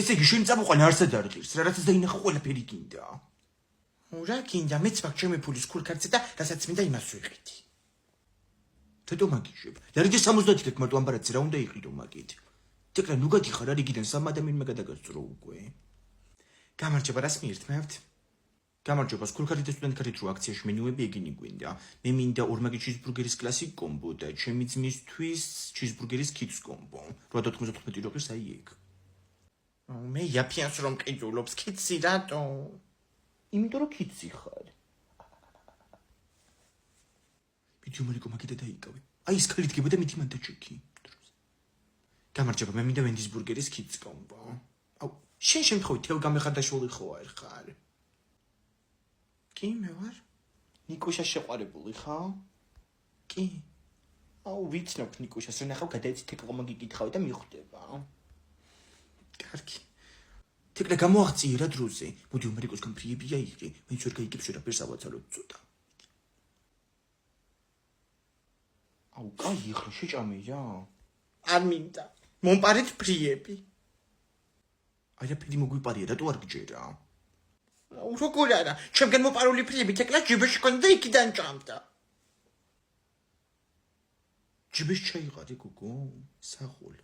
ესე იგი შენ წამოყვან არსად არ ღირს, რა რაცაც დაინახა ყველაფერი გინდა. რა გინდა, მეც მაგ ჩემი ფულის ქულქარცე და რასაც მინდა იმას ვიყიდი. თეთო მაგიჟებ. ლარიჯე 70 ლექ მარტო ამბარაცი რა უნდა იყიდო მაგით. თეკლა ნუ გადიხარ არ იგიდან სამ ადამიანმა გადაგასწრო უკვე. გამარჯობა, რას მიირთმევთ? გამარჯობა, სკულქარით და სტუდენტქარით რო აქციაში მენუები ეგინი გვინდა. მე მინდა ორმაგი ჩიზბურგერის კლასიკ კომბო და ჩემი ძმისთვის ჩიზბურგერის კიტს კომბო. 8.95 რუბლის აი ეგ. მე იაფიანს რომ ყიდულობს, კიცი რატო? იმიტომ რომ კიცი ხარ. ვიდეო მარიკო მაგითა დაიკავე. აი ეს ქალი დგება და მითი მანდა ჩექი. გამარჯობა, მე მინდა ვენდის ბურგერის კიტს კომბო. აუ, შენ შემთხვევით თელ გამეხარდაშვილი ხო არ ხარ? კი, მე ვარ. ნიკუშა შეყვარებული ხარ? კი. აუ, ვიცნობ ნიკუშას, რომ ახლა გადაიცი თეკლო მაგიკითხავი და მიხვდება. კარგი. თეკლა გამოაღწიე რა დროზე. მოდი ამერიკოსგან ფრიებია იღე. მაინც ვერ გაიგებს ვერაფერს ავაცალოთ ცოტა. აუ, კაი, ახლა შეჭამეა. არ მინდა. მომპარეთ ფრიები. არაფერი მოგვიპარია, რატო არ გჯერა? აუ, როგორ არა? ჩემგან მოპარული ფრიები თეკლა ჯიბეში ქონდა იქიდან ჭამდა. ჯიბეში ჩაიღარე გოგო, საღოლ.